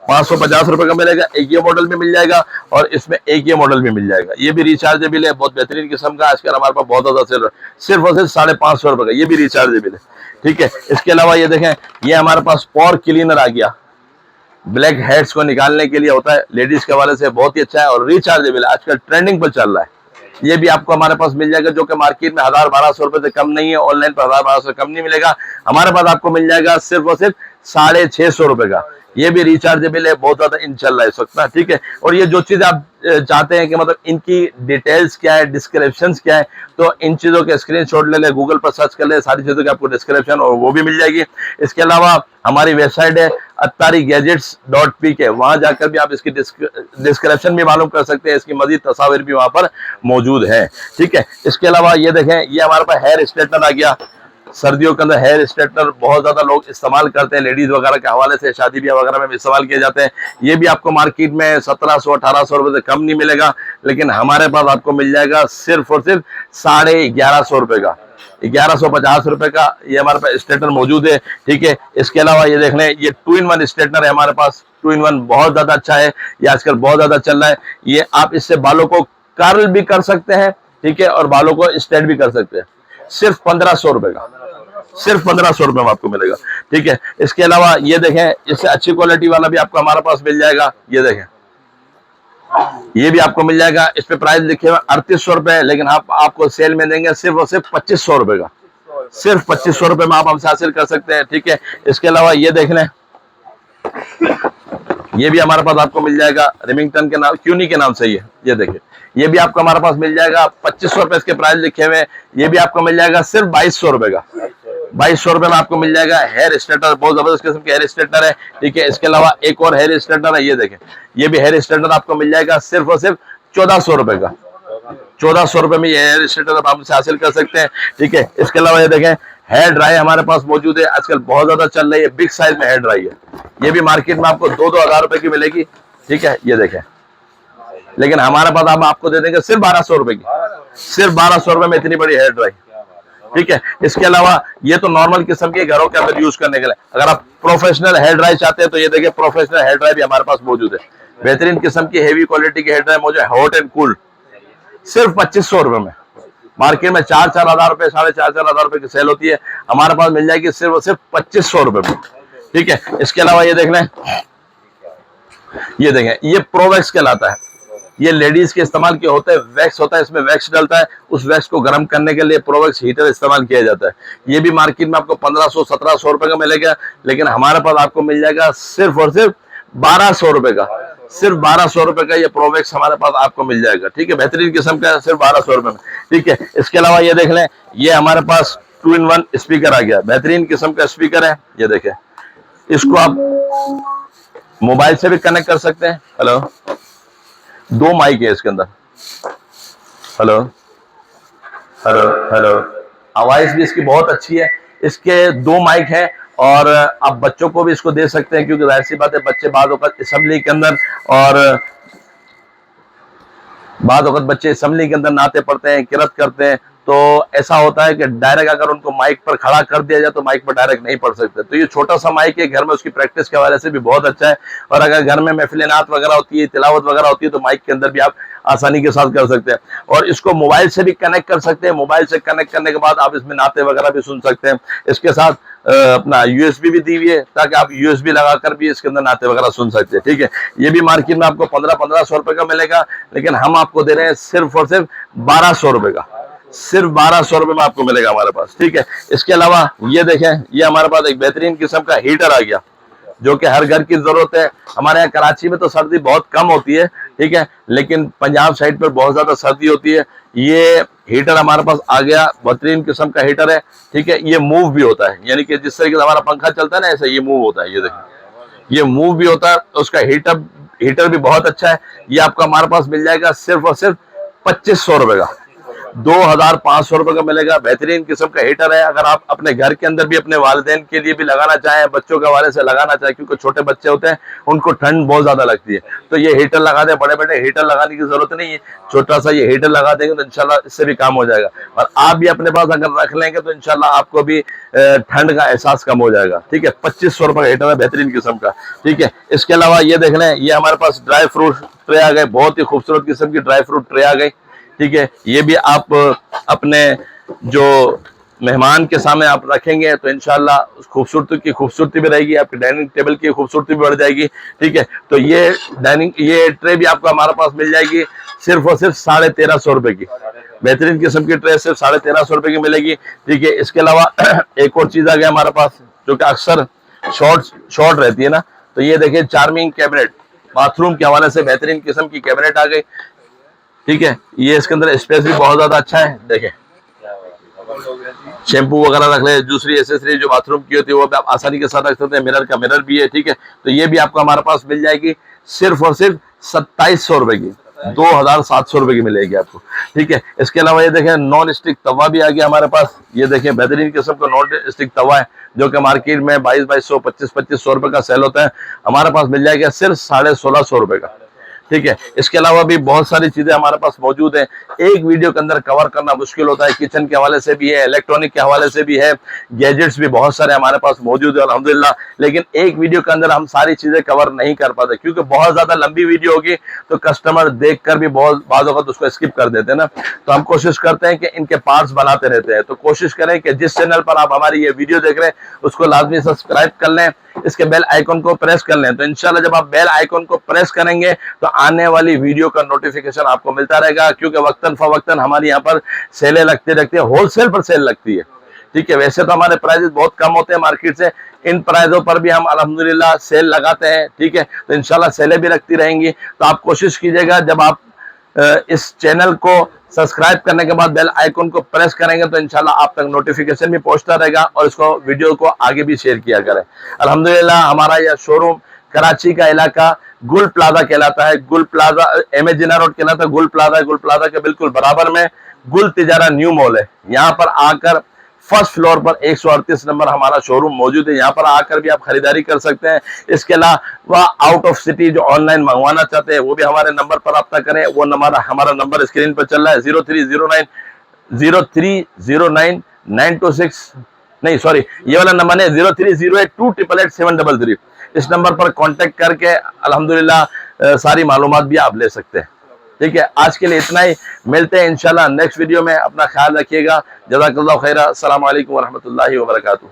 550 रुपए का मिलेगा। एक ये मॉडल भी मिल जाएगा और इसमें एक ये मॉडल भी मिल जाएगा। ये भी रिचार्जेबल है, बहुत बेहतरीन किस्म का, आजकल हमारे पास बहुत ज्यादा सेल है। सिर्फ और सिर्फ 550 रुपए का, ये भी रिचार्जेबल है। ठीक है, इसके अलावा ये देखें, ये हमारे पास पोर क्लीनर आ गया, ब्लैक हेड्स को निकालने के लिए होता है, लेडीज के हवाले से बहुत ही अच्छा है और रिचार्जेबल है, आजकल ट्रेंडिंग पर चल रहा है। ये भी आपको हमारे पास मिल जाएगा, जो कि मार्केट में 1000-1200 रुपए से कम नहीं है, ऑनलाइन पर 1000-1200 से कम नहीं मिलेगा। हमारे पास आपको मिल जाएगा सिर्फ और सिर्फ 650 रुपए का। ये भी रिचार्जेबल है, बहुत ज्यादा इन चल रहा है इस वक्त ना। ठीक है, और ये जो चीज आप चाहते हैं कि मतलब इनकी डिटेल्स क्या है, डिस्क्रिप्शन क्या है, तो इन चीजों के स्क्रीनशॉट ले ले, गूगल पर सर्च कर ले, सारी चीजों की आपको डिस्क्रिप्शन और वो भी मिल जाएगी। इसके अलावा हमारी वेबसाइट है attarigadgets.pk, वहां जाकर भी आप इसकी डिस्क्रिप्शन भी मालूम कर सकते हैं, इसकी मजीद तस्वीर भी वहां पर मौजूद है। ठीक है, इसके अलावा ये देखें, ये हमारे पास हेयर स्ट्रेटनर आ गया। सर्दियों के अंदर हेयर स्ट्रेटनर बहुत ज्यादा लोग इस्तेमाल करते हैं, लेडीज वगैरह के हवाले से, शादी ब्याह वगैरह में भी इस्तेमाल किए जाते हैं। ये भी आपको मार्केट में 1700-1800 रुपए से कम नहीं मिलेगा, लेकिन हमारे पास आपको मिल जाएगा सिर्फ और सिर्फ 1150 रुपए का, 1150 रुपए का ये हमारे पास स्ट्रेटनर मौजूद है। ठीक है, इसके अलावा ये देख लें, ये 2-in-1 स्ट्रेटनर है हमारे पास। 2-in-1 बहुत ज्यादा अच्छा है, ये आजकल बहुत ज्यादा चल रहा है। ये आप इससे बालों को कर्ल भी कर सकते हैं, ठीक है, और बालों को स्ट्रेट भी कर सकते हैं। सिर्फ 1500 रुपए का, सिर्फ 1500 रुपए में आपको मिलेगा। ठीक है, इसके अलावा ये देखें, इससे अच्छी क्वालिटी वाला भी आपको हमारे पास मिल जाएगा। ये देखें, ये भी आपको मिल जाएगा। इस पे प्राइस लिखे हुए 3800 रुपए, लेकिन आपको सेल में देंगे सिर्फ और सिर्फ 2500 रुपए का। सिर्फ 2500 रुपए में आप हमसे हासिल कर सकते हैं। ठीक है, इसके अलावा ये देख लें, ये भी हमारे पास आपको मिल जाएगा, रिमिंगटन के नाम, क्यूनी के नाम से। ये देखिए, ये भी आपको हमारे पास मिल जाएगा, 2500 रुपए इसके प्राइस लिखे हुए। ये भी आपको मिल जाएगा सिर्फ 2200 रुपए का। 2200 रुपए में आपको मिल जाएगा। हेयर स्ट्रेटनर, बहुत जबरदस्त किस्म के हेयर स्ट्रेटनर है। ठीक है, इसके अलावा एक और हेयर स्ट्रेटनर है, ये देखें, ये भी हेयर स्ट्रेटनर आपको मिल जाएगा सिर्फ और सिर्फ 1400 रुपए का। 1400 रुपए में ये हेयर स्ट्रेटनर आप हमसे हासिल कर सकते हैं। ठीक है, इसके अलावा ये देखें, हेयर ड्राई हमारे पास मौजूद है, आजकल बहुत ज्यादा चल रही है, बिग साइज में हेयर ड्राई है। ये भी मार्केट में आपको 2-2 हजार रुपए की मिलेगी। ठीक है, ये देखें, लेकिन हमारे पास हम आपको दे देंगे सिर्फ 1200 रुपए की, सिर्फ 1200 रुपए में इतनी बड़ी हेयर ड्राई। ठीक है, इसके अलावा ये तो नॉर्मल किस्म के घरों के अंदर यूज करने के लिए, अगर आप प्रोफेशनल हेयर ड्राई चाहते हैं तो ये देखिए, प्रोफेशनल हेयर ड्राई भी हमारे पास मौजूद है। बेहतरीन किस्म की हेवी क्वालिटी की हेयर ड्राई मौजूद है, हॉट एंड कूल, सिर्फ 2500 रुपए में। मार्केट में 4-4 हजार रुपए, 4.5 हजार रुपए की सेल होती है, हमारे पास मिल जाएगी सिर्फ और सिर्फ 2500 रुपए में। ठीक है, इसके अलावा ये देख लें, ये देखें, ये प्रोवैक्स कहलाता है। ये लेडीज के इस्तेमाल के होते हैं, वैक्स होता है, इसमें वैक्स डलता है, उस वैक्स को गर्म करने के लिए प्रोवैक्स हीटर इस्तेमाल किया जाता है। ये भी मार्केट में आपको 1500-1700 रुपए का मिलेगा, लेकिन हमारे पास आपको मिल जाएगा सिर्फ और सिर्फ 1200 रुपए का। सिर्फ 1200 रुपए का ये प्रोवैक्स हमारे पास आपको मिल जाएगा। ठीक है, बेहतरीन किस्म का, सिर्फ 1200 रुपए में। ठीक है, इसके अलावा ये देख लें, ये हमारे पास 2-in-1 स्पीकर आ गया, बेहतरीन किस्म का स्पीकर है। ये देखें, इसको आप मोबाइल से भी कनेक्ट कर सकते हैं। हेलो, 2 माइक है इसके अंदर। हेलो हेलो हेलो, आवाज भी इसकी बहुत अच्छी है। इसके 2 माइक है और आप बच्चों को भी इसको दे सकते हैं, क्योंकि जाहिर सी बात है, बच्चे बाद वक्त असेंबली के अंदर और बाद वक्त बच्चे असेंबली के अंदर नाते पढ़ते हैं, किरत करते हैं, तो ऐसा होता है कि डायरेक्ट अगर उनको माइक पर खड़ा कर दिया जाए तो माइक पर डायरेक्ट नहीं पढ़ सकते। तो ये छोटा सा माइक है, घर में उसकी प्रैक्टिस के हवाले से भी बहुत अच्छा है। और अगर घर में महफिल-ए-नात वगैरह होती है, तिलावत वगैरह होती है, तो माइक के अंदर भी आप आसानी के साथ कर सकते हैं। और इसको मोबाइल से भी कनेक्ट कर सकते हैं। मोबाइल से कनेक्ट करने के बाद आप इसमें नाते वगैरह भी सुन सकते हैं। इसके साथ अपना यूएसबी भी दी हुई है, ताकि आप यूएसबी लगाकर भी इसके अंदर नाते वगैरह सुन सकते हैं। ठीक है, ये भी मार्केट में आपको 1500 रुपए का मिलेगा, लेकिन हम आपको दे रहे हैं सिर्फ और सिर्फ 1200 रुपए का। सिर्फ 1200 रुपए में आपको मिलेगा हमारे पास। ठीक है, इसके अलावा ये देखें, ये हमारे पास एक बेहतरीन किस्म का हीटर आ गया, जो कि हर घर की जरूरत है। हमारे यहाँ कराची में तो सर्दी बहुत कम होती है, ठीक है, लेकिन पंजाब साइड पर बहुत ज्यादा सर्दी होती है। ये हीटर हमारे पास आ गया, बेहतरीन किस्म का हीटर है। ठीक है, ये मूव भी होता है, यानी कि जिस तरीके से हमारा पंखा चलता है ना, ऐसे ये मूव होता है। ये देखिए, ये मूव भी होता है। उसका हीटर भी बहुत अच्छा है। ये आपको हमारे पास मिल जाएगा सिर्फ और सिर्फ 2500 रुपए का, 2500 रुपए का मिलेगा। बेहतरीन किस्म का हीटर है। अगर आप अपने घर के अंदर भी अपने वालिदैन के लिए भी लगाना चाहें, बच्चों के हवाले से लगाना चाहें, क्योंकि छोटे बच्चे होते हैं उनको ठंड बहुत ज्यादा लगती है, तो ये हीटर लगा दें। बड़े बड़े हीटर लगाने की जरूरत नहीं है, छोटा सा ये हीटर लगा देंगे तो इंशाल्लाह इससे भी काम हो जाएगा। और आप भी अपने पास अगर रख लेंगे तो इंशाल्लाह आपको भी ठंड का एहसास कम हो जाएगा। ठीक है, 2500 रुपए का हीटर है, बेहतरीन किस्म का। ठीक है, इसके अलावा ये देख लें, ये हमारे पास ड्राई फ्रूट ट्रे आ गए, बहुत ही खूबसूरत किस्म की ड्राई फ्रूट ट्रे आ गई। ठीक है, ये भी आप अपने जो मेहमान के सामने आप रखेंगे तो इंशाल्लाह खूबसूरती की खूबसूरती भी रहेगी, आपकी डाइनिंग टेबल की खूबसूरती भी बढ़ जाएगी। ठीक है, तो ये ट्रे भी आपको हमारे पास मिल जाएगी सिर्फ और सिर्फ 1350 रुपए की। बेहतरीन किस्म की ट्रे सिर्फ 1350 रुपए की मिलेगी। ठीक है, इसके अलावा एक और चीज आ गया हमारे पास जो कि अक्सर शॉर्ट रहती है ना, तो ये देखिए चार्मिंग कैबिनेट, बाथरूम के हवाले से बेहतरीन किस्म की कैबिनेट आ गई। ठीक है, ये इसके अंदर स्पेस भी बहुत ज्यादा अच्छा है। देखें, शैम्पू वगैरह रख ले, दूसरी एसेसरी जो बाथरूम की होती है वो भी आप आसानी के साथ रख सकते हैं। मिरर का मिरर भी है। ठीक है, तो ये भी आपको हमारे पास मिल जाएगी सिर्फ और सिर्फ 2700 रुपए की, 2700 रुपए की मिलेगी आपको। ठीक है, इसके अलावा ये देखें नॉन स्टिक तवा भी आ गया हमारे पास। ये देखें बेहतरीन किस्म का नॉन स्टिक तवा है जो कि मार्केट में 2200 2500 रुपए का सेल होता है, हमारे पास मिल जाएगा सिर्फ 1650 रुपए का। ठीक है, इसके अलावा भी बहुत सारी चीजें हमारे पास मौजूद हैं, एक वीडियो के अंदर कवर करना मुश्किल होता है। किचन के हवाले से भी है, इलेक्ट्रॉनिक के हवाले से भी है, गैजेट्स भी बहुत सारे हमारे पास मौजूद है अल्हम्दुलिल्लाह, लेकिन एक वीडियो के अंदर हम सारी चीजें कवर नहीं कर पाते क्योंकि बहुत ज्यादा लंबी वीडियो होगी तो कस्टमर देख कर भी बहुत बाज़ वक़्त उसको स्किप कर देते हैं ना। तो हम कोशिश करते हैं कि इनके पार्ट्स बनाते रहते हैं। तो कोशिश करें कि जिस चैनल पर आप हमारी ये वीडियो देख रहे हैं उसको लाजमी सब्सक्राइब कर लें, इसके बेल आइकन को प्रेस कर लें। तो इंशाल्लाह जब आप बेल आइकन को प्रेस करेंगे तो आने वाली वीडियो का नोटिफिकेशन आपको मिलता रहेगा, क्योंकि वक्तन फवक्तन हमारे यहाँ पर सेलें लगती रहती है, होलसेल पर सेल लगती है। ठीक है, वैसे तो हमारे प्राइजेस बहुत कम होते हैं मार्केट से, इन प्राइजों पर भी हम अल्हम्दुलिल्लाह सेल लगाते हैं। ठीक है, तो इंशाल्लाह सेलें भी रखती रहेंगी। तो आप कोशिश कीजिएगा जब आप इस चैनल को सब्सक्राइब करने के बाद बेल आइकन को प्रेस करेंगे तो इंशाल्लाह आप तक नोटिफिकेशन भी पहुंचता रहेगा और इसको वीडियो को आगे भी शेयर किया करें। अल्हम्दुलिल्लाह हमारा यह शोरूम कराची का इलाका गुल प्लाजा कहलाता है। Gul plaza M A Jinnah road कहलाता है। गुल प्लाजा के बिल्कुल बराबर में गुल तिजारा न्यू मॉल है। यहाँ पर आकर फर्स्ट फ्लोर पर 138 नंबर हमारा शोरूम मौजूद है, यहाँ पर आकर भी आप खरीदारी कर सकते हैं। इसके अलावा आउट ऑफ सिटी जो ऑनलाइन मंगवाना चाहते हैं वो भी हमारे नंबर पर रब्ता करें। वो हमारा नंबर स्क्रीन पर चल रहा है 0309 926 नहीं सॉरी ये वाला नंबर है 0308288733। इस नंबर पर कांटेक्ट करके अल्हम्दुलिल्लाह सारी मालूमात भी आप ले सकते हैं। ठीक है, आज के लिए इतना ही, मिलते हैं इंशाल्लाह नेक्स्ट वीडियो में। अपना ख्याल रखिएगा। जज़ाकल्लाहु खैरा। अस्सलामु अलैकुम व रहमतुल्लाहि व बरकातुहू।